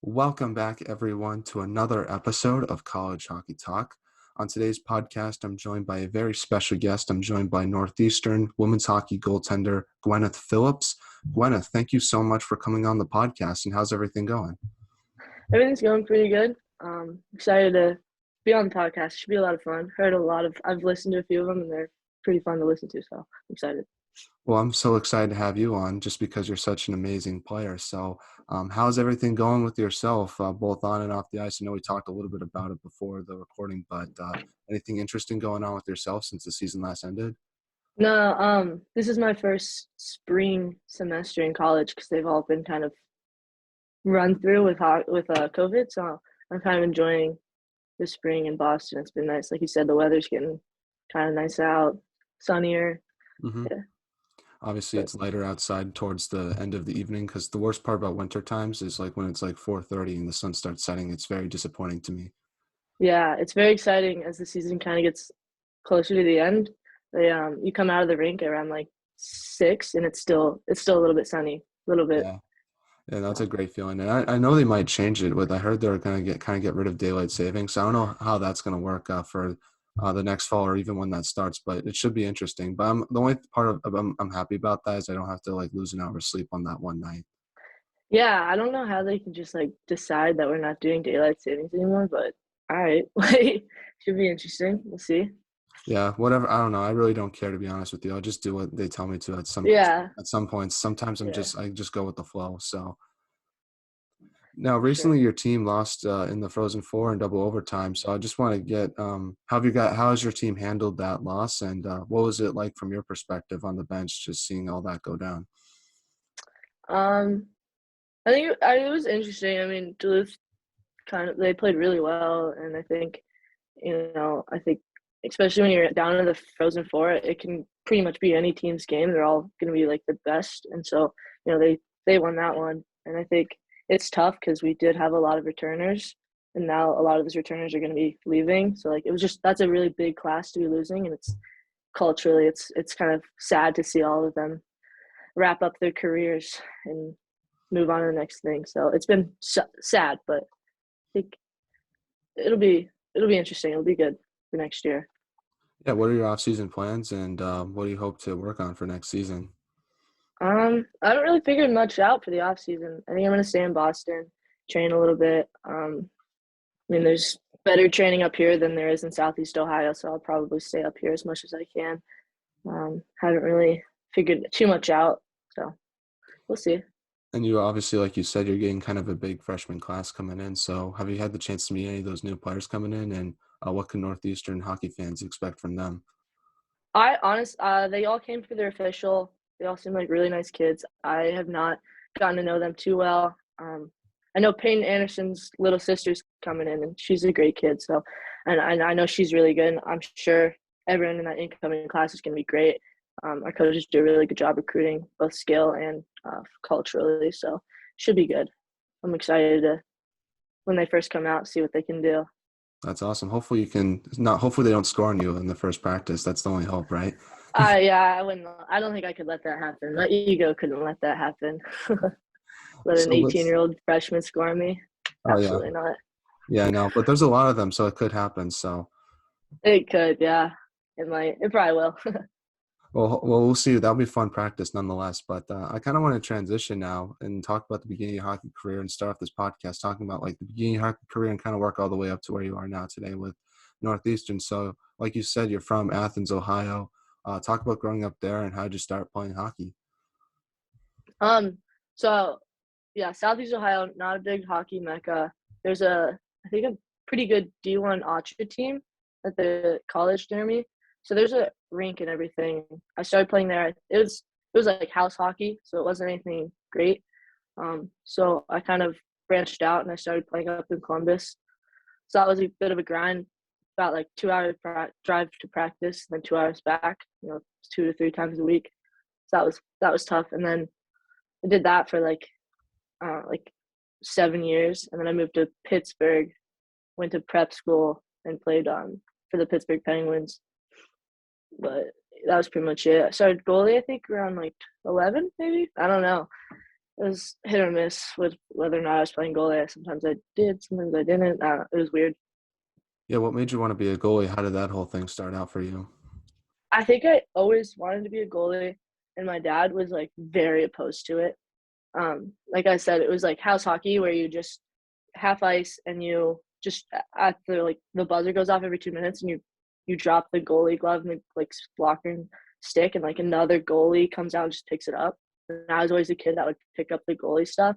Welcome back, everyone, to another episode of College Hockey Talk. On today's podcast, I'm joined by a very special guest. I'm joined by Northeastern women's hockey goaltender Gwyneth Philips. Gwyneth, thank you so much for coming on the podcast, and how's everything going? Everything's going pretty good. Excited to be on the podcast. Should be a lot of fun. I've listened to a few of them, and they're pretty fun to listen to. So I'm excited. Well, I'm so excited to have you on just because you're such an amazing player. So how's everything going with yourself, both on and off the ice? I know we talked a little bit about it before the recording, but anything interesting going on with yourself since the season last ended? No, this is my first spring semester in college because they've all been kind of run through with COVID. So I'm kind of enjoying the spring in Boston. It's been nice. Like you said, the weather's getting kind of nice out, sunnier. Mm-hmm. Yeah, Obviously, but it's lighter outside towards the end of the evening because the worst part about winter times is like when it's like 4:30 and the sun starts setting. It's very disappointing to me. yeah, it's very exciting as the season kind of gets closer to the end. You come out of the rink around like 6, and it's still a little bit sunny, a little bit. Yeah, yeah, that's a So great feeling. And I know they might change it with. I heard they're going to get rid of daylight savings. So I don't know how that's going to work for the next fall or even when that starts. But it should be interesting. But the only part of I'm happy about that is I don't have to like lose an hour's sleep on that one night. yeah, I don't know how they can just like decide that we're not doing daylight savings anymore, but all right, like should be interesting. We'll see. Yeah, whatever. I don't know. I really don't care to be honest with you. I'll just do what they tell me to Yeah, at some points. Sometimes yeah, I just go with the flow. So now for sure. recently your team lost in the Frozen Four in double overtime. So I just want to get how has your team handled that loss and what was it like from your perspective on the bench just seeing all that go down? Um, I think it was interesting. I mean, Duluth they played really well, and I think especially when you're down in the Frozen Four, it can pretty much be any team's game. They're all going to be like the best, and so they won that one. And I think it's tough because we did have a lot of returners, and now a lot of those returners are going to be leaving. So like it was just that's a really big class to be losing, and it's culturally it's kind of sad to see all of them wrap up their careers and move on to the next thing. So it's been sad, but I think it'll be interesting. It'll be good for next year. Yeah, what are your off-season plans and what do you hope to work on for next season? I haven't really figured much out for the off season. I think I'm gonna stay in Boston, train a little bit. I mean, there's better training up here than there is in Southeast Ohio, so I'll probably stay up here as much as I can. Haven't really figured too much out, so we'll see. And you obviously, like you said, you're getting kind of a big freshman class coming in. So have you had the chance to meet any of those new players coming in and what can Northeastern hockey fans expect from them? They all came for their official. They all seem like really nice kids. I have not gotten to know them too well. I know Peyton Anderson's little sister's coming in, and she's a great kid. So, and I know she's really good. And I'm sure everyone in that incoming class is going to be great. Our coaches do a really good job recruiting, both skill and culturally. So, should be good. I'm excited to when they first come out, see what they can do. That's awesome. Hopefully you can not. Hopefully they don't score on you in the first practice. That's the only hope, right? Yeah, I wouldn't. I don't think I could let that happen. My ego couldn't let that happen. Let an So let's. 18-year-old freshman score me? Oh yeah, Absolutely not. yeah, I know. But there's a lot of them, so it could happen. So It could, yeah. It might. It probably will. we'll see. That'll be fun practice nonetheless. But I kind of want to transition now and talk about the beginning of your hockey career and start off this podcast talking about like the beginning of your hockey career and kind of work all the way up to where you are now today with Northeastern. So, like you said, you're from Athens, Ohio. Talk about growing up there and how did you start playing hockey? um. So yeah, Southeast Ohio, not a big hockey mecca. There's I think a pretty good D1 Acha team at the college near me. So there's a rink and everything. I started playing there. It was like house hockey, so it wasn't anything great. So I kind of branched out and I started playing up in Columbus. So that was a bit of a grind, about like 2 hour drive to practice, and then 2 hours back. 2 to 3 times a week. So that was tough. And then I did that for like 7 years, and then I moved to Pittsburgh, went to prep school, and played for the Pittsburgh Penguins. But that was pretty much it. I started goalie, I think, around like 11, maybe. I don't know. was hit or miss with whether or not I was playing goalie. Sometimes I did, sometimes I didn't. It was weird. Yeah, what made you wanna be a goalie? How did that whole thing start out for you? I think I always wanted to be a goalie, and my dad was like very opposed to it. Like I said, it was like house hockey where you just half ice and you just at the like the buzzer goes off every 2 minutes and you drop the goalie glove and the like blocker and stick and like another goalie comes out and just picks it up. And I was always a kid that would pick up the goalie stuff.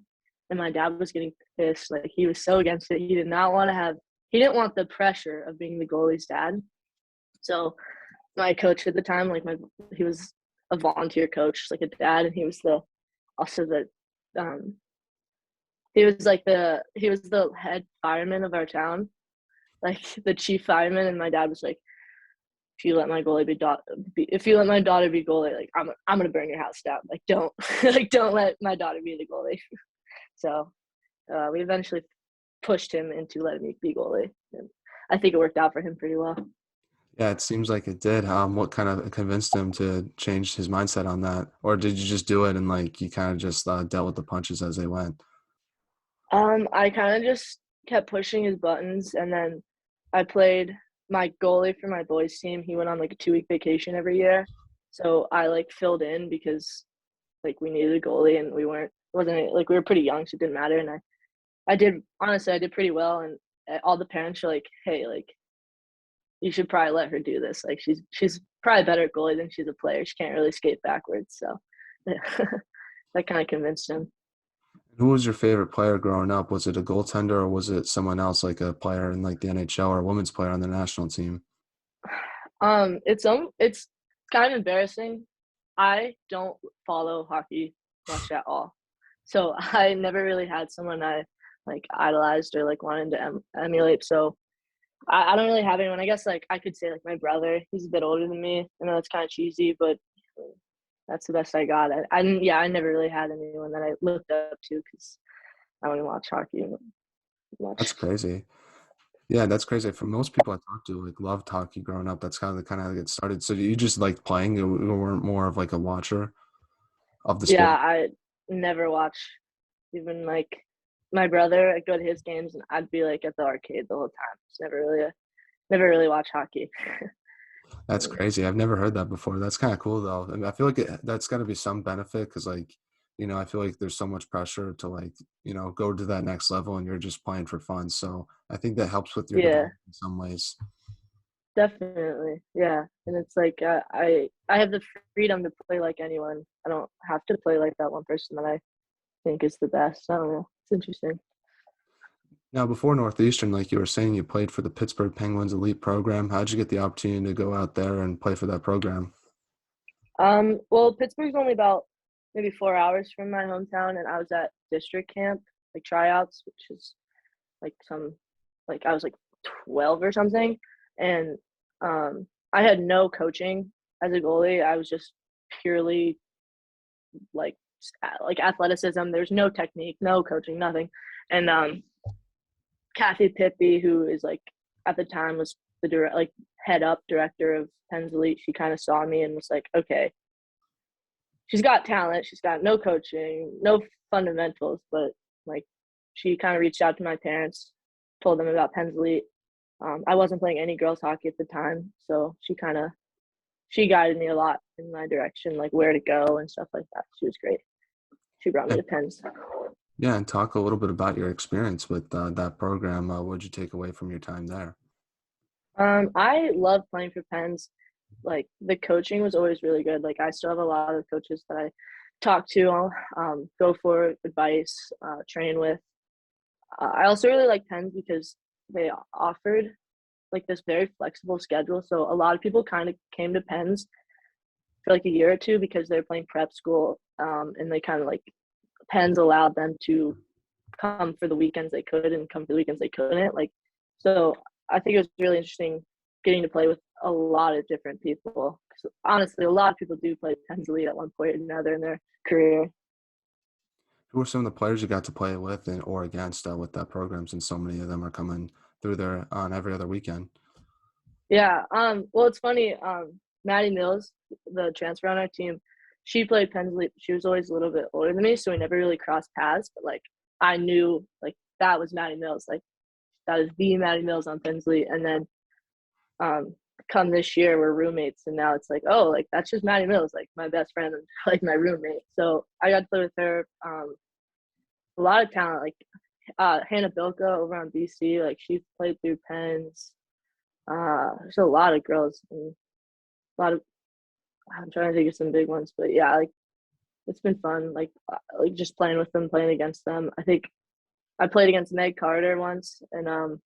And my dad was getting pissed. Like he was so against it. He didn't want the pressure of being the goalie's dad. So my coach at the time, he was a volunteer coach, like a dad, and he was the also the um he was the head fireman of our town, like the chief fireman. And my dad was like, if you let my daughter be goalie, like I'm gonna burn your house down. Like don't like don't let my daughter be the goalie. So we eventually pushed him into letting me be goalie, and I think it worked out for him pretty well. Yeah, it seems like it did. What kind of convinced him to change his mindset on that? Or did you just do it and, like, you kinda just, dealt with the punches as they went? I kind of just kept pushing his buttons, and then I played my goalie for my boys team. He went on like a 2 week vacation every year, so I like filled in because like we needed a goalie, and we weren't wasn't like we were pretty young, so it didn't matter. And I did honestly I did pretty well, and all the parents were like, "Hey, like you should probably let her do this. Like she's probably better at goalie than she's a player. She can't really skate backwards." So that kind of convinced him. Who was your favorite player growing up? Was it a goaltender or was it someone else, like a player in, like, the NHL or a women's player on the national team? It's kind of embarrassing. I don't follow hockey much at all, so I never really had someone I like idolized or like wanted to emulate. So I don't really have anyone. I guess like I could say like my brother. He's a bit older than me. I know that's kind of cheesy, but that's the best I got. I never really had anyone that I looked up to because I don't even watch hockey That's much. crazy. Yeah, that's crazy. For most people I talked to, like, loved hockey growing up. That's kinda how they get started. So you just liked playing? You weren't more of, like, a watcher of the Yeah, sport? I never watch even like my brother. I'd go to his games and I'd be like at the arcade the whole time. Just never really watch hockey. That's crazy. I've never heard that before. That's kinda cool, though. I mean, I feel like that's gotta be some benefit because, like, I feel like there's so much pressure to, like, go to that next level, and you're just playing for fun. So I think that helps with your Yeah, development in some ways. definitely. Yeah, and it's like I have the freedom to play like anyone. I don't have to play like that one person that I think is the best. I don't know. It's interesting. Now, before Northeastern, like you were saying, you played for the Pittsburgh Penguins elite program. How'd you get the opportunity to go out there and play for that program? Well, Pittsburgh's only about maybe 4 hours from my hometown, and I was at district camp, like tryouts, which is like like I was like 12 or something, and I had no coaching as a goalie. I was just purely like like athleticism. There's no technique, no coaching, nothing. And Kathy Pippy, who is like at the time was the like head up director of Penn's Elite, she kind of saw me and was like, okay, she's got talent. She's got no coaching, no fundamentals, but like she kind of reached out to my parents, told them about Penn's Elite. I wasn't playing any girls hockey at the time, so she guided me a lot in my direction, like where to go and stuff like that. She was great. She brought me Yeah, to Penn's. yeah, and talk a little bit about your experience with that program. What'd you take away from your time there? I love playing for Penn's. Like the coaching was always really good. Like I still have a lot of coaches that I talk to, go for advice, train with. I also really like Penn's because they offered like this very flexible schedule. So a lot of people kind of came to Penn's for like a year or two because they're playing prep school, and they kind of like Penn's allowed them to come for the weekends they could and come for the weekends they couldn't. Like, so I think it was really interesting getting to play with a lot of different people. 'Cause honestly, a lot of people do play Penn's Elite at one point or another in their career. Who were some of the players you got to play with and or against with that program since so many of them are coming through there on every other weekend? Yeah. Well, it's funny. Maddie Mills, the transfer on our team, she played Pensley. She was always a little bit older than me, so we never really crossed paths. But like I knew like that was Maddie Mills. Like that is the Maddie Mills on Pensley. And then um come this year we're roommates, and now it's like, oh, like that's just Maddie Mills, like my best friend and like my roommate. So I got to play with her. A lot of talent, like Hannah Bilka over on BC, like she played through Pens. There's a lot of girls and a lot of, I'm trying to think of some big ones, but yeah, like it's been fun, like just playing with them, playing against them. I think I played against Meg Carter once in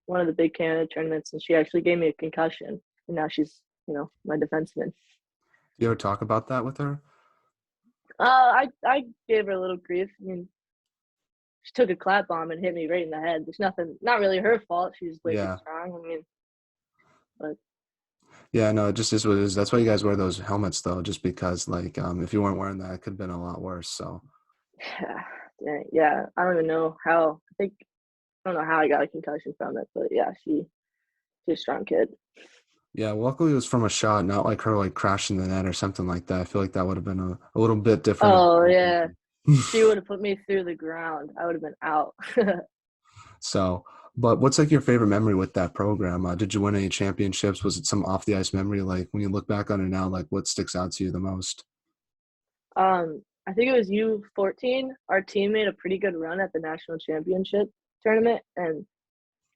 one of the big Canada tournaments, and she actually gave me a concussion, and now she's my defenseman. You ever talk about that with her? I gave her a little grief. I mean, she took a clap bomb and hit me right in the head. There's nothing, not really her fault. She's way too Yeah. strong. I mean, but Yeah, no, it just is what it is. That's why you guys wear those helmets though, just because like if you weren't wearing that, it could have been a lot worse. So yeah, yeah, I don't even know how. I don't know how I got a concussion from it, but yeah, she's a strong kid. yeah, well, luckily it was from a shot, not like her like crashing the net or something like that. I feel like that would have been a little bit different. Oh yeah, she would have put me through the ground. I would have been out. So, but what's like your favorite memory with that program? Did you win any championships? Was it some off the ice memory? Like when you look back on it now, like what sticks out to you the most? I think it was U14. Our team made a pretty good run at the national championship tournament, and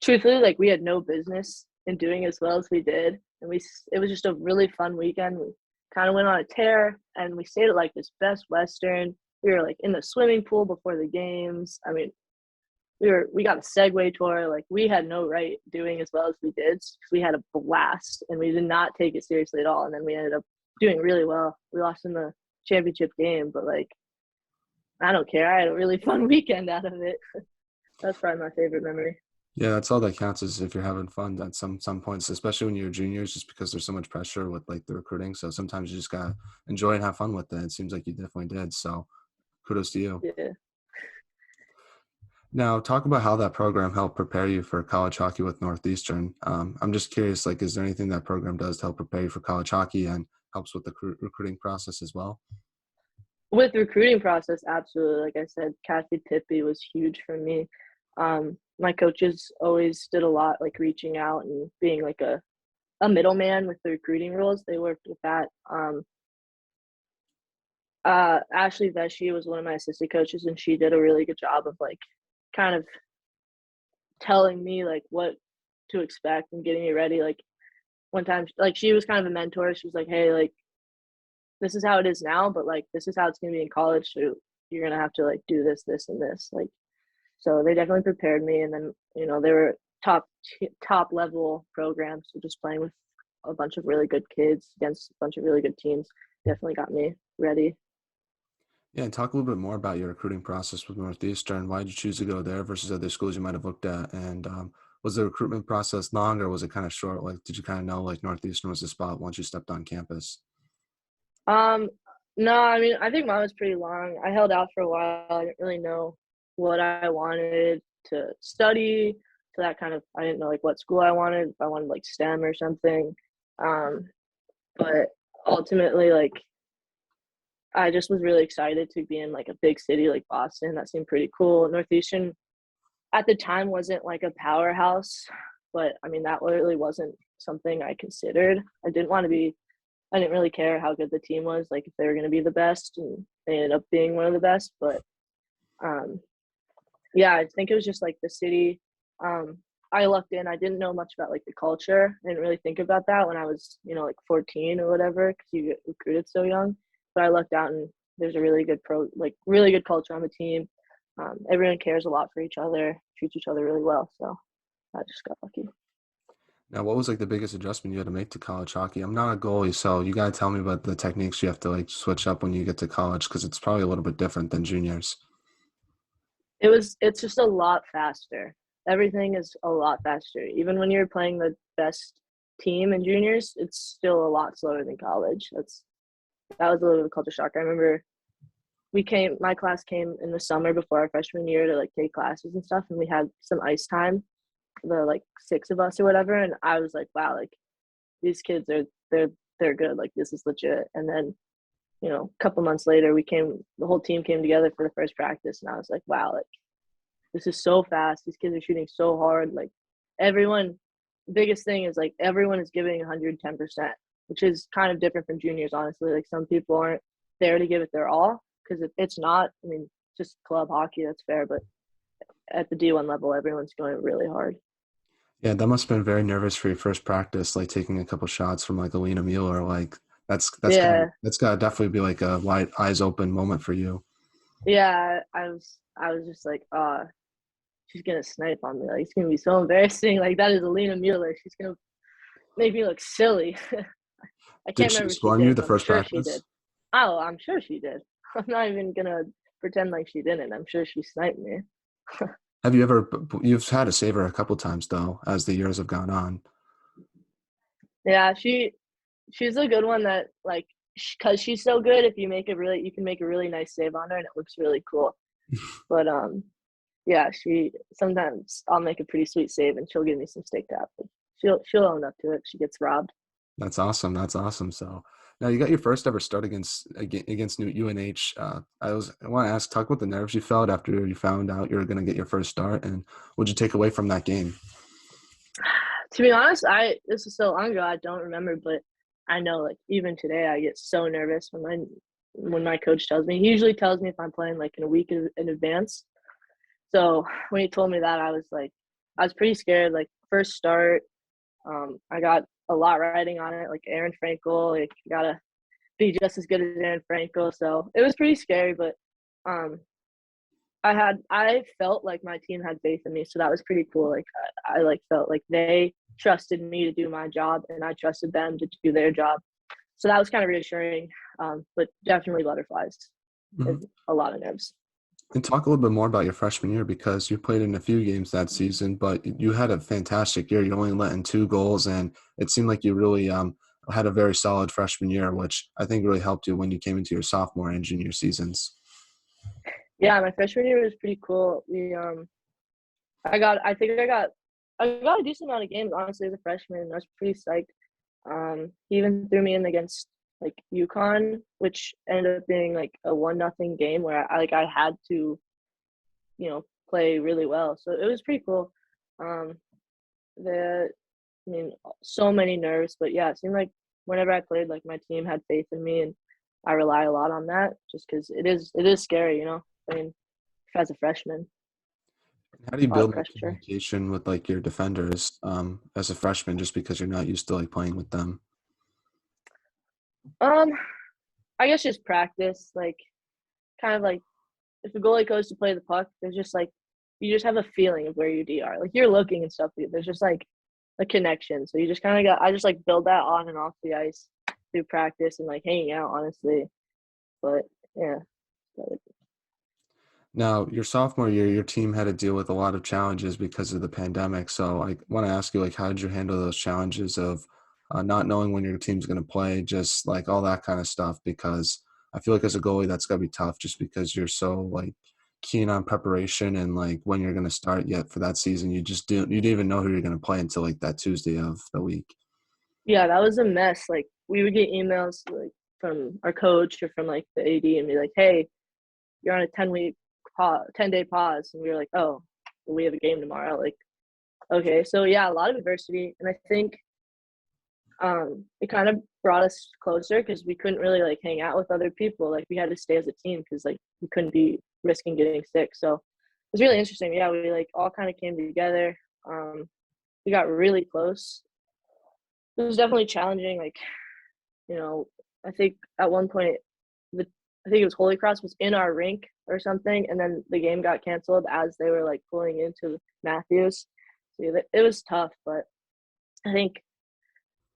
truthfully, like we had no business in doing as well as we did, and it was just a really fun weekend. We kind of went on a tear, and we stayed at like this Best Western. We were like in the swimming pool before the games. I mean, we got a Segway tour. Like we had no right doing as well as we did because we had a blast, and we did not take it seriously at all. And then we ended up doing really well. We lost in the championship game, but like I don't care. I had a really fun weekend out of it. That's probably my favorite memory. Yeah, that's all that counts is if you're having fun at some points, especially when you're juniors, just because there's so much pressure with like the recruiting. So sometimes you just gotta enjoy and have fun with it. It seems like you definitely did. So kudos to you. Yeah. Now, talk about how that program helped prepare you for college hockey with Northeastern. I'm just curious, like, is there anything that program does to help prepare you for college hockey and helps with the recruiting process as well? With recruiting process, absolutely. Like I said, Kathy Tippy was huge for me. My coaches always did a lot, like reaching out and being like a middleman with the recruiting rules. They worked with that. Ashley Veshy was one of my assistant coaches, and she did a really good job of like kind of telling me like what to expect and getting me ready. Like one time, like she was kind of a mentor. She was like, "Hey, like this is how it is now, but like this is how it's gonna be in college. So you're gonna have to like do this, this, and this." Like, so they definitely prepared me, and then they were top level programs. So just playing with a bunch of really good kids against a bunch of really good teams definitely got me ready. Yeah, and talk a little bit more about your recruiting process with Northeastern. Why did you choose to go there versus other schools you might have looked at? And was the recruitment process long or was it kind of short? Like, did you kind of know like Northeastern was the spot once you stepped on campus? Um, no, I mean, I think mine was pretty long. I held out for a while. I didn't really know what I wanted to study. So that kind of, I didn't know like what school I wanted, if I wanted like STEM or something. Um, but ultimately, like, I just was really excited to be in like a big city like Boston. That seemed pretty cool. Northeastern at the time wasn't like a powerhouse, but I mean, that really wasn't something I considered. I didn't really care how good the team was, like if they were going to be the best, and they ended up being one of the best. But um, yeah, I think it was just like the city. Um, I lucked in. I didn't know much about like the culture. I didn't really think about that when I was, like 14 or whatever, because you get recruited so young. But I lucked out, and there's a really good culture on the team. Everyone cares a lot for each other, treats each other really well. So I just got lucky. Now, what was like the biggest adjustment you had to make to college hockey? I'm not a goalie, so you gotta tell me about the techniques you have to like switch up when you get to college because it's probably a little bit different than juniors. It's just a lot faster. Everything is a lot faster. Even when you're playing the best team in juniors, it's still a lot slower than college. That was a little bit of a culture shock. I remember my class came in the summer before our freshman year to like take classes and stuff, and we had some ice time, the like six of us or whatever, and I was like, wow, like these kids are they're good, like this is legit. And then a couple months later, the whole team came together for the first practice, and I was like, wow, like this is so fast. These kids are shooting so hard. Like everyone, biggest thing is like everyone is giving 110%, which is kind of different from juniors, honestly. Like some people aren't there to give it their all because it's not. I mean, just club hockey, that's fair, but at the D1 level, everyone's going really hard. Yeah, that must have been very nervous for your first practice, like taking a couple shots from like Alina Mueller. Like Yeah, that's gotta definitely be like a wide eyes open moment for you. yeah. I was just like, she's gonna snipe on me. Like it's gonna be so embarrassing. Like that is Alina Mueller. She's gonna make me look silly. I Did can't she remember if she score on you did, the but I'm first sure she did. practice? Oh, I'm sure she did. I'm not even gonna pretend like she didn't. I'm sure she sniped me. Have you ever? You've had to save her a couple times though, as the years have gone on. Yeah, she's a good one that like because she's so good. If you can make a really nice save on her, and it looks really cool. But yeah, she sometimes I'll make a pretty sweet save, and she'll give me some steak tap. She'll own up to it. She gets robbed. That's awesome. That's awesome. So now you got your first ever start against New UNH. I want to ask, talk about the nerves you felt after you found out you were going to get your first start, and what'd you take away from that game? To be honest, I this is so long ago I don't remember, but I know like even today I get so nervous when my coach tells me. He usually tells me if I'm playing like in a week in advance. So when he told me that, I was pretty scared. Like first start, I got a lot riding on it. Like Aaron Frankel, like you gotta be just as good as Aaron Frankel. So it was pretty scary, but um, I felt like my team had faith in me, so that was pretty cool. Like I like felt like they trusted me to do my job, and I trusted them to do their job. So that was kind of reassuring, but definitely butterflies Mhm. and a lot of nerves. And talk a little bit more about your freshman year because you played in a few games that season, but you had a fantastic year. You only let in 2 goals, and it seemed like you really had a very solid freshman year, which I think really helped you when you came into your sophomore and junior seasons. Yeah, my freshman year was pretty cool. I think I got a decent amount of games honestly as a freshman. I was pretty psyched. He even threw me in against like UConn, which ended up being like a 1-0 game where I had to, play really well. So it was pretty cool. Um, the I mean, so many nerves, but yeah, it seemed like whenever I played, like my team had faith in me, and I rely a lot on that just because it is scary, playing as a freshman, How do you a lot of build that pressure. communication with like your defenders as a freshman, just because you're not used to like playing with them? Um, I guess just practice, like kind of like if the goalie goes to play the puck, there's just like you just have a feeling of where your D are. Like you're looking and stuff, but there's just like a connection. So you just kind of got I just like build that on and off the ice through practice and like hanging out, honestly. But yeah, but Now, your sophomore year, your team had to deal with a lot of challenges because of the pandemic. So I want to ask you, like, how did you handle those challenges of not knowing when your team's going to play, just like all that kind of stuff? Because I feel like as a goalie, that's got to be tough just because you're so like keen on preparation and like when you're going to start yet for that season. You didn't even know who you're going to play until like that Tuesday of the week. yeah, that was a mess. Like we would get emails like from our coach or from like the AD and be like, "Hey, you're on a 10-week pause, 10-day pause," and we were like, "Oh, well, we have a game tomorrow." Like, okay, so yeah, a lot of adversity, and I think it kind of brought us closer because we couldn't really like hang out with other people. Like we had to stay as a team because like we couldn't be risking getting sick. So it was really interesting. Yeah, we like all kind of came together. We got really close. It was definitely challenging. Like you know, I think at one point, the I think it was Holy Cross was in our rink or something, and then the game got canceled as they were like pulling into Matthews. So yeah, it was tough, but I think,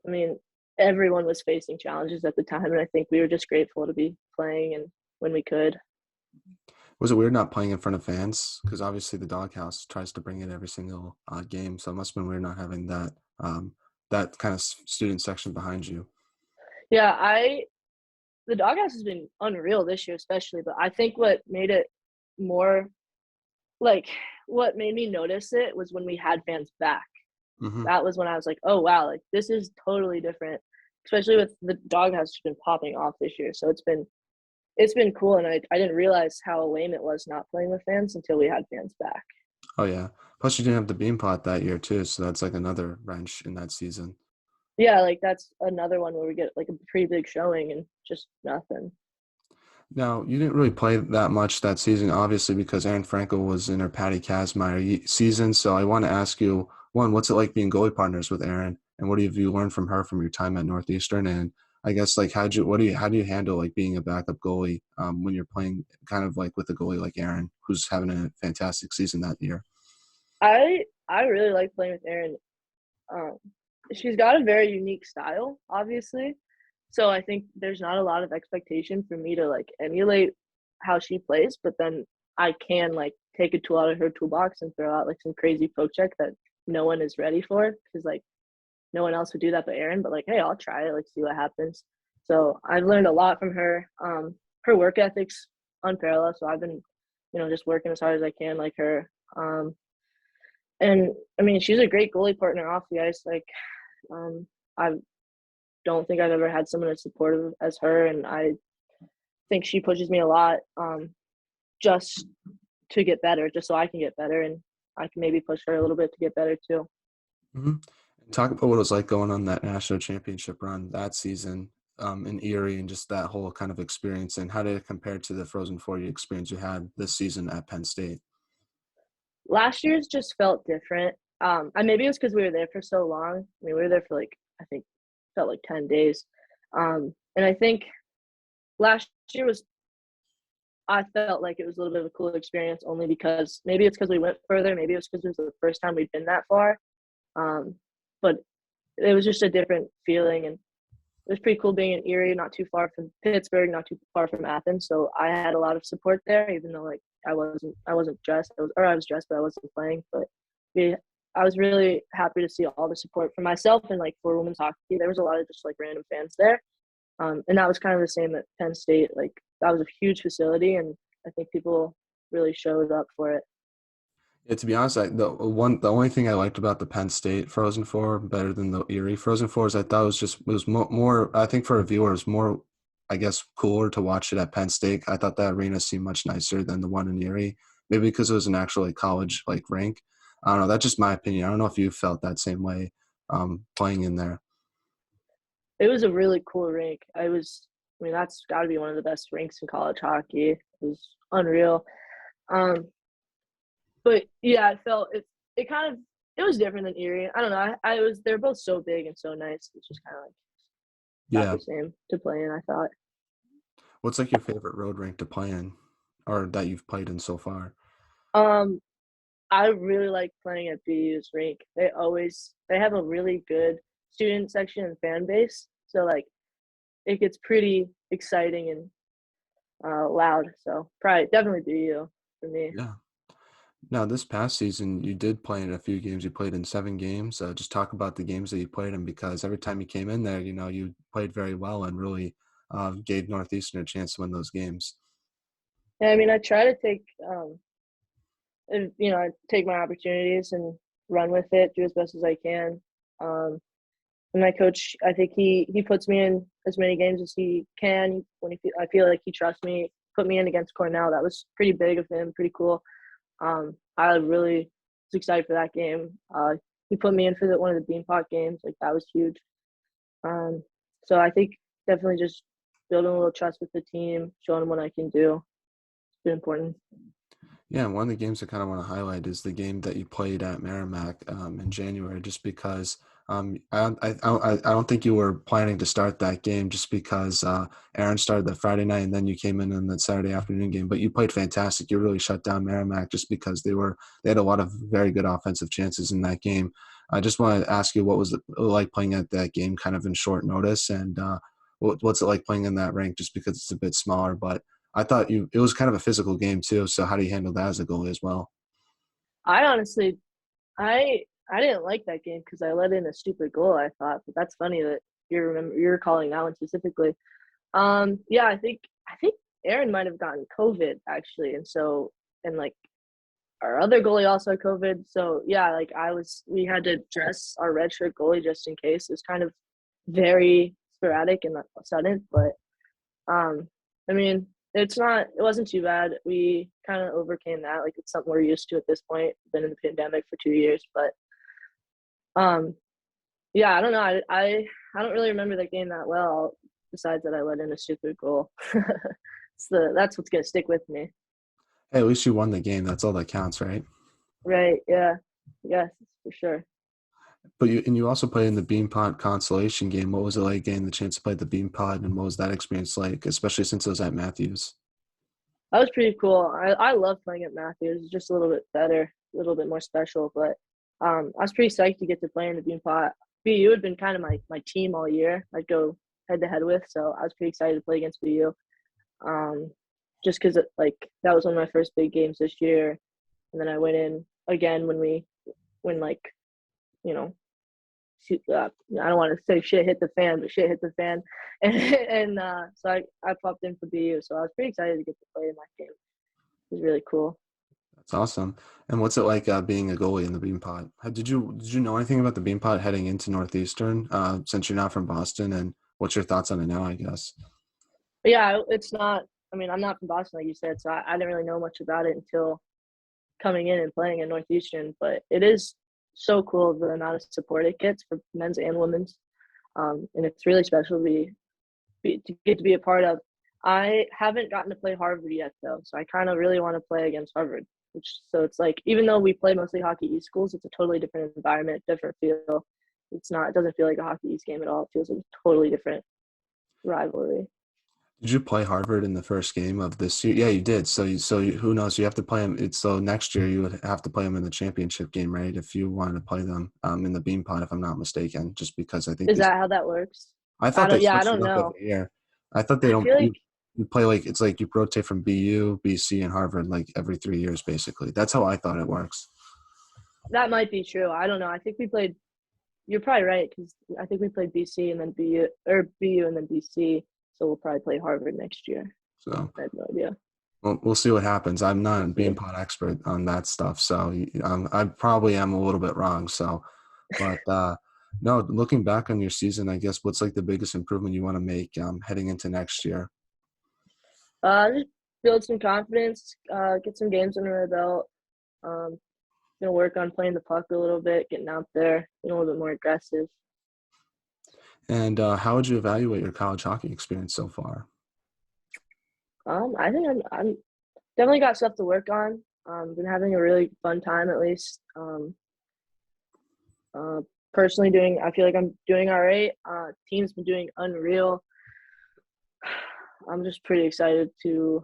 I mean, everyone was facing challenges at the time, and I think we were just grateful to be playing and when we could. Was it weird not playing in front of fans? Because obviously the doghouse tries to bring it every single game, so it must have been weird not having that kind of student section behind you. Yeah, the doghouse has been unreal this year, especially. But I think more like what made me notice it was when we had fans back. Hmm. That was when I was like, oh wow, like this is totally different. Especially with the doghouse has been popping off this year, so it's been it's been cool, and I didn't realize how lame it was not playing with fans until we had fans back. Oh yeah. Plus you didn't have the bean pot that year too, so that's like another wrench in that season. Yeah, like that's another one where we get like a pretty big showing and just nothing. Now, you didn't really play that much that season, obviously, because Erin Frankel was in her Patty Kazmaier season. So I want to ask you, one, what's it like being goalie partners with Erin, and what have you learned from her from your time at Northeastern? And I guess like how do you handle like being a backup goalie when you're playing kind of like with a goalie like Erin, who's having a fantastic season that year? I really like playing with Erin. Um, she's got a very unique style, obviously. So I think there's not a lot of expectation for me to like emulate how she plays, but then I can like take a tool out of her toolbox and throw out like some crazy poke check that no one is ready for because like no one else would do that but Erin. But like, hey, I'll try it, like see what happens. So I've learned a lot from her. Her work ethic's unparalleled. So I've been, just working as hard as I can like her. And I mean, she's a great goalie partner off the ice. Like, I don't think I've ever had someone as supportive as her, and I think she pushes me a lot, just to get better, just so I can get better, and I can maybe push her a little bit to get better too. Mm-hmm. Talk about what it was like going on that national championship run that season in Erie and just that whole kind of experience, and how did it compare to the Frozen Four experience you had this season at Penn State? Last year's just felt different. And maybe it was because we were there for so long. I mean, we were there for like I think felt like 10 days, and I think last year was I felt like it was a little bit of a cool experience only because maybe it's because we went further, maybe it's because it was the first time we'd been that far. Um, but it was just a different feeling, and it was pretty cool being in Erie, not too far from Pittsburgh, not too far from Athens. So I had a lot of support there, even though like I wasn't dressed, I was dressed, but I wasn't playing. But we, I was really happy to see all the support for myself and like for women's hockey. There was a lot of just like random fans there, and that was kind of the same at Penn State. Like that was a huge facility, and I think people really showed up for it. Yeah, to be honest, the only thing I liked about the Penn State Frozen Four better than the Erie Frozen Four is I thought it was more I think for a viewer it was more I guess cooler to watch it at Penn State. I thought that arena seemed much nicer than the one in Erie, maybe because it was an actual like college like rink. I don't know. That's just my opinion. I don't know if you felt that same way playing in there. It was a really cool rink. I mean, that's got to be one of the best rinks in college hockey. It was unreal. Um, but yeah, I felt it. It kind of it was different than Erie. I don't know. I was they're both so big and so nice. It's just kind of like not Yeah. the same to play in. I thought. What's like your favorite road rink to play in, or that you've played in so far? Um, I really like playing at BU's rink. They have a really good student section and fan base. So like it gets pretty exciting and loud. So probably definitely BU for me. Yeah. Now, this past season, you did play in a few games. You played in 7 games. Just talk about the games that you played in because every time you came in there, you played very well and really gave Northeastern a chance to win those games. Yeah, I mean, I try to take I take my opportunities and run with it, do as best as I can. Um, and my coach, I think he puts me in as many games as he can when I feel like he trusts me. Put me in against Cornell. That was pretty big of him, pretty cool. I really was excited for that game. He put me in for one of the Beanpot games. Like that was huge. Um, so I think definitely just building a little trust with the team, showing them what I can do. It's been important. Yeah, and one of the games I kind of want to highlight is the game that you played at Merrimack in January, just because I don't think you were planning to start that game just because Aaron started that Friday night and then you came in that Saturday afternoon game. But you played fantastic. You really shut down Merrimack just because they had a lot of very good offensive chances in that game. I just want to ask you what was it like playing at that game kind of in short notice, and what's it like playing in that rink just because it's a bit smaller, but I thought it was kind of a physical game too. So how do you handle that as a goalie as well? I honestly, I didn't like that game because I let in a stupid goal. I thought, but that's funny that you're calling that one specifically. Yeah, I think Aaron might have gotten COVID actually, and like our other goalie also had COVID. So yeah, like we had to dress our redshirt goalie just in case. It was kind of very sporadic and sudden, but I mean, It wasn't too bad. We kind of overcame that. Like it's something we're used to at this point. Been in the pandemic for 2 years, but um, yeah, I don't know. I don't really remember that game that well. Besides that, I let in a stupid goal. That's what's gonna stick with me. Hey, at least you won the game. That's all that counts, right? Right? Yeah. Yes, for sure. But you also played in the Beanpot consolation game. What was it like getting the chance to play the Beanpot, and what was that experience like, especially since it was at Matthews? That was pretty cool. I love playing at Matthews. It's just a little bit better, a little bit more special. But I was pretty psyched to get to play in the Beanpot. BU had been kind of my team all year. I'd go head to head with, so I was pretty excited to play against BU. Just because like that was one of my first big games this year, and then I went in again when like you know I don't want to say shit hit the fan, but shit hit the fan, and so I popped in for BU. So I was pretty excited to get to play in that game. It was really cool. That's awesome. And what's it like being a goalie in the Beanpot? Did you know anything about the Beanpot heading into Northeastern since you're not from Boston? And what's your thoughts on it now, I guess? But yeah, it's not. I mean, I'm not from Boston, like you said, so I didn't really know much about it until coming in and playing at Northeastern. But it is so cool the amount of support it gets for men's and women's, and it's really special to get to be a part of. I haven't gotten to play Harvard yet though, so I kind of really want to play against Harvard. So it's like even though we play mostly Hockey East schools, it's a totally different environment, different feel. It doesn't feel like a Hockey East game at all. It feels like a totally different rivalry. Did you play Harvard in the first game of this year? Yeah, you did. Who knows? You have to play them. So next year you would have to play them in the championship game, right? If you wanted to play them in the Beanpot, if I'm not mistaken, just because I think Is that how that works? I thought they I switched it don't up know. every year. I thought they I don't. feel like You play like it's like you rotate from BU, BC, and Harvard like every 3 years, basically. That's how I thought it works. that might be true. I don't know. I think we played. You're probably right because I think we played BC and then BU or BU and then BC. So we'll probably play Harvard next year. So I have no idea. we'll see what happens. I'm not a Yeah. Beanpot expert on that stuff, so I probably am a little bit wrong. So, but no, looking back on your season, I guess what's like the biggest improvement you want to make heading into next year? Just build some confidence, get some games under my belt. Um, gonna work on playing the puck a little bit, getting out there, being a little bit more aggressive. And how would you evaluate your college hockey experience so far? I think I'm definitely got stuff to work on. Been having a really fun time at least. Uh, Personally I feel like I'm doing all right. Team's been doing unreal. I'm just pretty excited to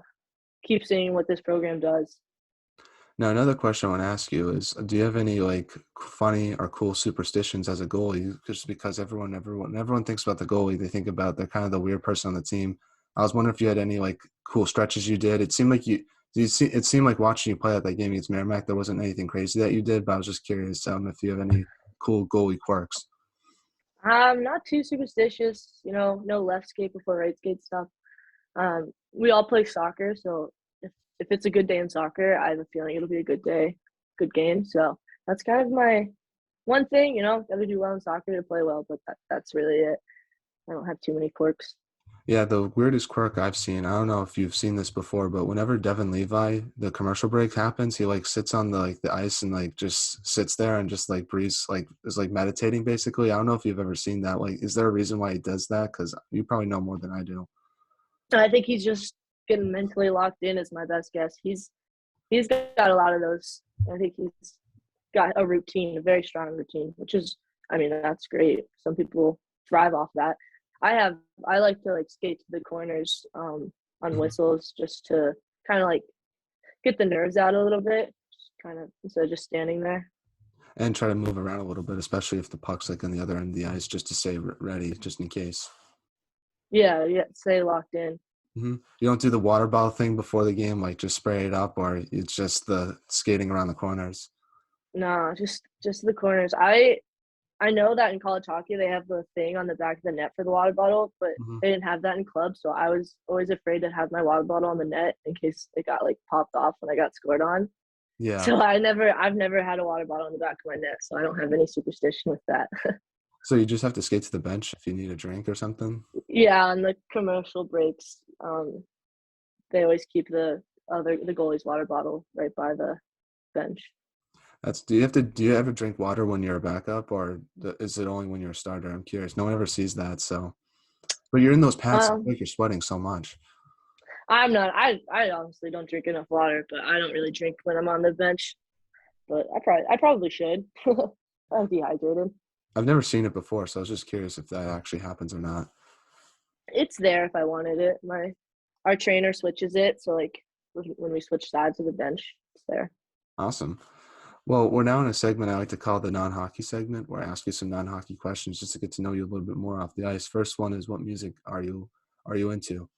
keep seeing what this program does. Now, another question I want to ask you is, do you have any like funny or cool superstitions as a goalie? Just because everyone thinks about the goalie, they think about they're kind of the weird person on the team. I was wondering if you had any like cool stretches you did. It seemed like it seemed like watching you play at that game against Merrimack, there wasn't anything crazy that you did, but I was just curious if you have any cool goalie quirks. I'm not too superstitious, no left skate before right skate stuff. We all play soccer, so if it's a good day in soccer, I have a feeling it'll be a good day, good game. So that's kind of my one thing, got to do well in soccer to play well, but that's really it. I don't have too many quirks. Yeah, the weirdest quirk I've seen, I don't know if you've seen this before, but whenever Devin Levi, the commercial break happens, he like sits on the ice and like just sits there and just like breathes, like is like meditating basically. I don't know if you've ever seen that. Like, is there a reason why he does that? Because you probably know more than I do. I think he's just getting mentally locked in is my best guess. He's got a lot of those. I think he's got a routine, a very strong routine, which is, I mean, that's great. Some people thrive off that. I like to like skate to the corners on Mhm. whistles just to kind of like get the nerves out a little bit, just kind of instead of just standing there. And try to move around a little bit, especially if the puck's like on the other end of the ice, just to stay ready, just in case. Yeah, yeah, stay locked in. You don't do the water bottle thing before the game, like just spray it up, or it's just the skating around the corners. No, just the corners. I know that in college hockey they have the thing on the back of the net for the water bottle, but Hmm. they didn't have that in club, so I was always afraid to have my water bottle on the net in case it got like popped off when I got scored on. Yeah. So I've never had a water bottle on the back of my net, so I don't have any superstition with that. So you just have to skate to the bench if you need a drink or something. Yeah, on the commercial breaks, they always keep the goalie's water bottle right by the bench. Do you ever drink water when you're a backup, or is it only when you're a starter? I'm curious. No one ever sees that. So, but you're in those pads. I feel Um, like you're sweating so much. I'm not. I honestly don't drink enough water, but I don't really drink when I'm on the bench. But I probably should. I'm dehydrated. I've never seen it before, so I was just curious if that actually happens or not. It's there if I wanted it. Our trainer switches it, so like when we switch sides of the bench, it's there. Awesome. Well, we're now in a segment I like to call the non-hockey segment, where I ask you some non-hockey questions just to get to know you a little bit more off the ice. First one is, what music are you into?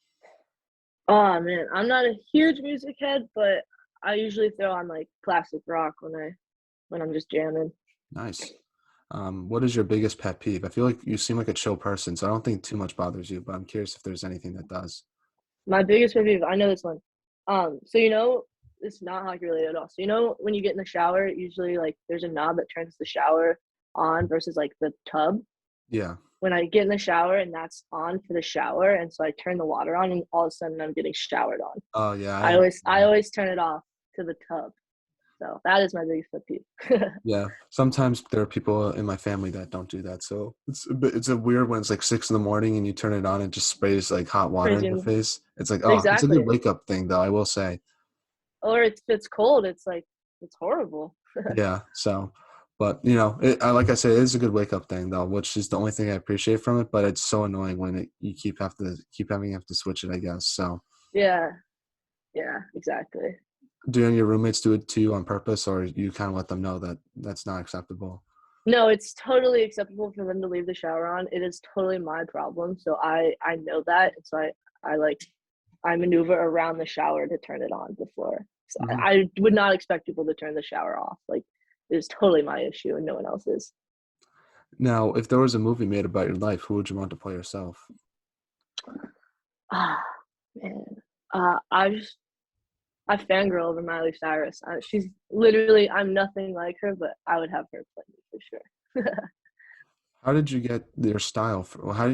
Oh man, I'm not a huge music head, but I usually throw on like classic rock when I'm just jamming. Nice. What is your biggest pet peeve? I feel like you seem like a chill person, so I don't think too much bothers you, but I'm curious if there's anything that does. My biggest pet peeve, I know this one. So it's not hockey related at all. So when you get in the shower, usually like there's a knob that turns the shower on versus like the tub. Yeah. When I get in the shower and that's on for the shower, and so I turn the water on, and all of a sudden I'm getting showered on. Oh, yeah. I always turn it off to the tub. So that is my biggest pet peeve. Yeah. Sometimes there are people in my family that don't do that, so it's a weird when it's like 6 in the morning and you turn it on and just sprays like hot water in Crazy. your face. It's like, oh, it's a good Exactly. wake up thing, though, I will say. Or it's cold. It's like it's horrible. Yeah. So, but like I said, it is a good wake up thing though, which is the only thing I appreciate from it. But it's so annoying when you have to switch it, I guess. So, Yeah. Yeah. Exactly. do any of your roommates do it to you on purpose, or you kind of let them know that that's not acceptable? No, it's totally acceptable for them to leave the shower on. It is totally my problem. So I know that. So I maneuver around the shower to turn it on before. So Hmm. I would not expect people to turn the shower off. Like it is totally my issue and no one else's. Now, if there was a movie made about your life, who would you want to play yourself? Ah, man. I fangirl over Miley Cyrus. She's literally, I'm nothing like her, but I would have her play me for sure. How did you get your style? How do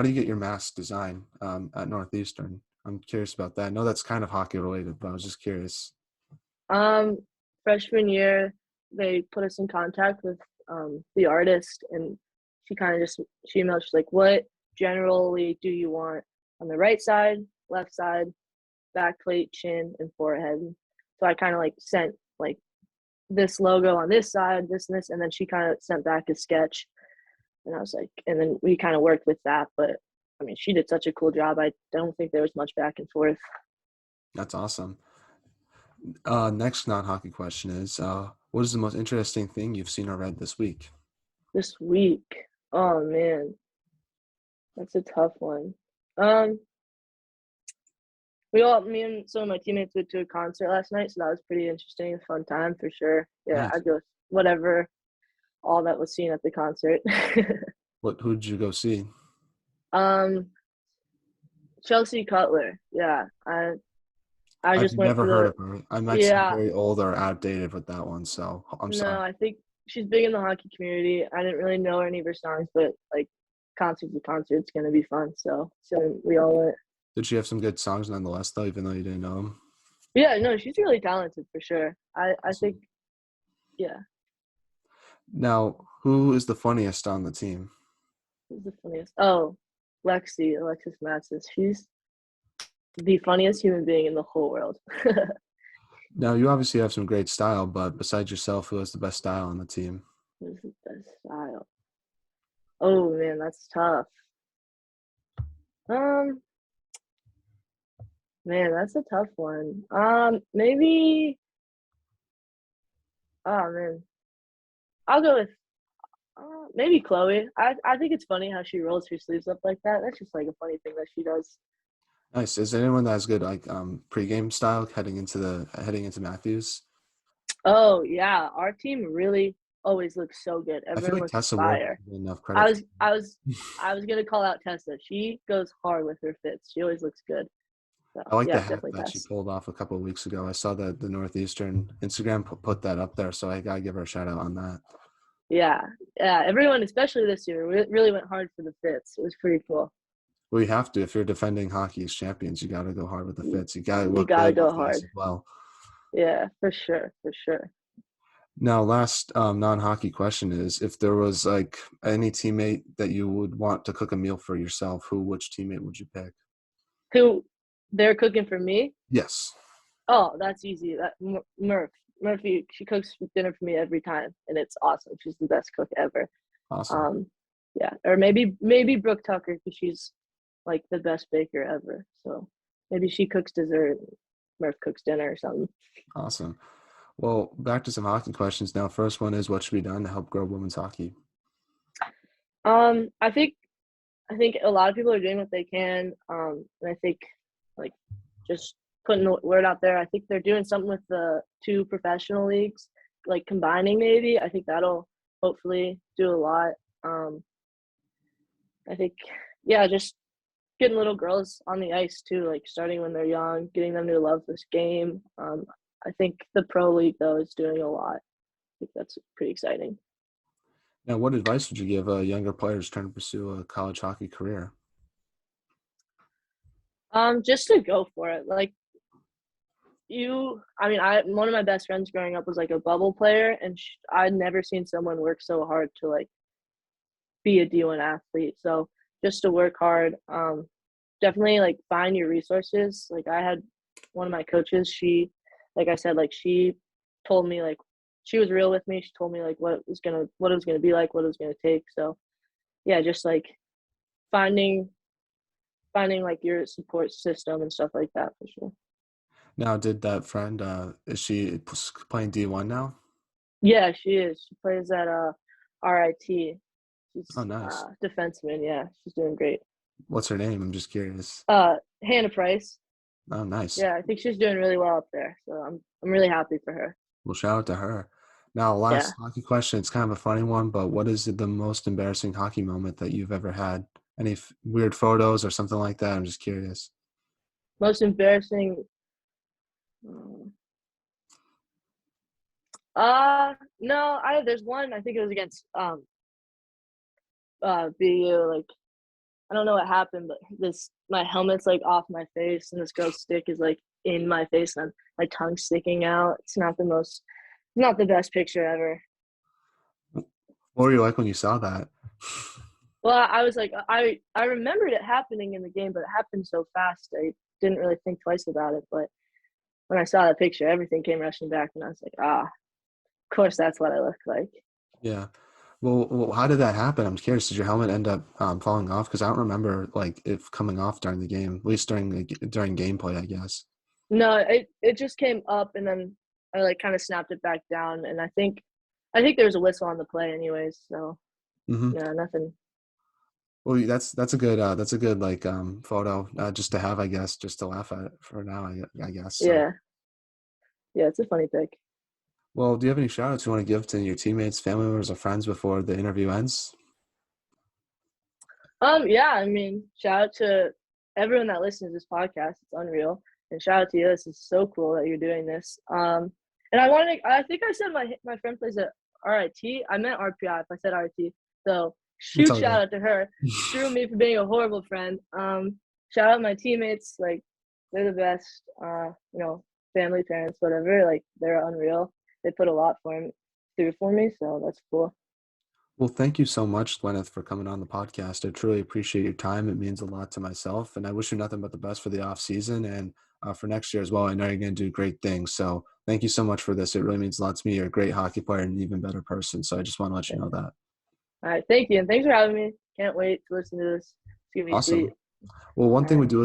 you get your mask design at Northeastern? I'm curious about that. I know that's kind of hockey related, but I was just curious. um, Freshman year, they put us in contact with the artist, and she emailed. She's like, "What generally do you want on the right side, left side, back plate, chin, and forehead?" So I kind of like sent like this logo on this side, this and this, and then she kind of sent back a sketch, and I was like, and then we kind of worked with that. But I mean, she did such a cool job. I don't think there was much back and forth. That's awesome. Next non-hockey question is, what is the most interesting thing you've seen or read this week? This week, oh man, that's a tough one. Um, me and some of my teammates went to a concert last night, so that was pretty interesting, a fun time for sure. Yeah, Nice. I'd go with whatever, all that was seen at the concert. Who did you go see? um, Chelsea Cutler. Yeah, I I've just went never for heard the of her. I might seem yeah. very old or outdated with that one, so I'm No, sorry. I think she's big in the hockey community. I didn't really know any of her songs, but like concert's a concert, it's gonna be fun. So we all went. Did she have some good songs nonetheless, though, even though you didn't know them? Yeah, no, she's really talented for sure. I think Awesome. yeah. Now, who is the funniest on the team? Who's the funniest? Oh, Alexis Matsis. She's the funniest human being in the whole world. Now, you obviously have some great style, but besides yourself, who has the best style on the team? Who's the best style? Oh man, that's tough. Um, man, that's a tough one. Maybe. Oh man, I'll go with maybe Chloe. I think it's funny how she rolls her sleeves up like that. That's just like a funny thing that she does. Nice. Is there anyone that has good like pregame style heading into Matthews? Oh yeah, our team really always looks so good. I feel Everyone like looks Tessa Ward fire. doesn't get enough I credit. was I was I was gonna call out Tessa. She goes hard with her fits. She always looks good. So I like the yeah, hat definitely that she Tess. pulled off a couple of weeks ago. I saw that the Northeastern Instagram put that up there, so I gotta give her a shout out on that. Yeah, yeah. Everyone, especially this year, really went hard for the fits. It was pretty cool. Well, you have to. If you're defending hockey as champions, you got to go hard with the fits. You got to You look gotta good go with those hard. as well. Yeah, for sure, for sure. Now, last non-hockey question is: if there was like any teammate that you would want to cook a meal for yourself, which teammate would you pick? Who they're cooking for me? Yes. Oh, that's easy. That Murphy, she cooks dinner for me every time, and it's awesome. She's the best cook ever. Awesome. Um, yeah, or maybe Brooke Tucker because she's like the best baker ever. So maybe she cooks dessert, and Murph cooks dinner or something. Awesome. Well, back to some hockey questions now. First one is, what should be done to help grow women's hockey? Um, I think I think a lot of people are doing what they can. And I think like just putting the word out there. I think they're doing something with the two professional leagues, like combining maybe. I think that'll hopefully do a lot. Um, I think yeah, just getting little girls on the ice too, like starting when they're young, getting them to love this game. I think the pro league though is doing a lot. I think that's pretty exciting. Now, what advice would you give younger players trying to pursue a college hockey career? Just to go for it. Like I mean, one of my best friends growing up was like a bubble player, and I'd never seen someone work so hard to like be a D1 athlete. So just to work hard, definitely like find your resources. Like I had one of my coaches, like I said, like she told me like she was real with me. She told me like what it was gonna be like, what it was gonna take. So yeah, just like finding like your support system and stuff like that for sure. Now, did that friend, is she playing D1 now? Yeah, she is. She plays at RIT. Oh, She's nice. defenseman. Yeah, she's doing great. What's her name? I'm just curious. Hannah Price. Oh, nice. Yeah, I think she's doing really well up there. So I'm really happy for her. Well, shout out to her. Now, Yeah, last hockey question. It's kind of a funny one, but what is the most embarrassing hockey moment that you've ever had? Any weird photos or something like that? I'm just curious. most embarrassing. um, no, I there's one. I think it was against BU. Like I don't know what happened, but this my helmet's like off my face, and this girl's stick is like in my face, and my tongue sticking out. Not the best picture ever. What were you like when you saw that? Well, I was like, I remembered it happening in the game, but it happened so fast. I didn't really think twice about it. But when I saw that picture, everything came rushing back, and I was like, of course, that's what I look like. Yeah. Well, how did that happen? I'm curious. Did your helmet end up falling off? Because I don't remember like it coming off during the game, at least during gameplay, I guess. No, it just came up, and then I like kind of snapped it back down, and I think there was a whistle on the play, anyways. So Hmm. yeah, nothing. Well, that's a good like photo just to have, I guess, just to laugh at for now, I guess. So, Yeah, yeah, it's a funny pick. well, do you have any shout outs you want to give to your teammates, family members, or friends before the interview ends? Yeah, I mean, shout out to everyone that listens to this podcast. It's unreal. And shout out to you. This is so cool that you're doing this. And I think I said my friend plays at RIT. I meant RPI if I said RIT. So It's shoot all shout good. out to her. Screw me for being a horrible friend. Shout out my teammates. Like they're the best. Family, parents, whatever. Like they're unreal. They put a lot through for me. So that's cool. Well, thank you so much, Gwyneth, for coming on the podcast. I truly appreciate your time. It means a lot to myself, and I wish you nothing but the best for the off season and for next year as well. I know you're going to do great things. So thank you so much for this. It really means a lot to me. You're a great hockey player and an even better person. So I just want to let you know that. All right, thank you, and thanks for having me. Can't wait to listen to this. It's gonna be sweet. Awesome. Well, one All thing we right. do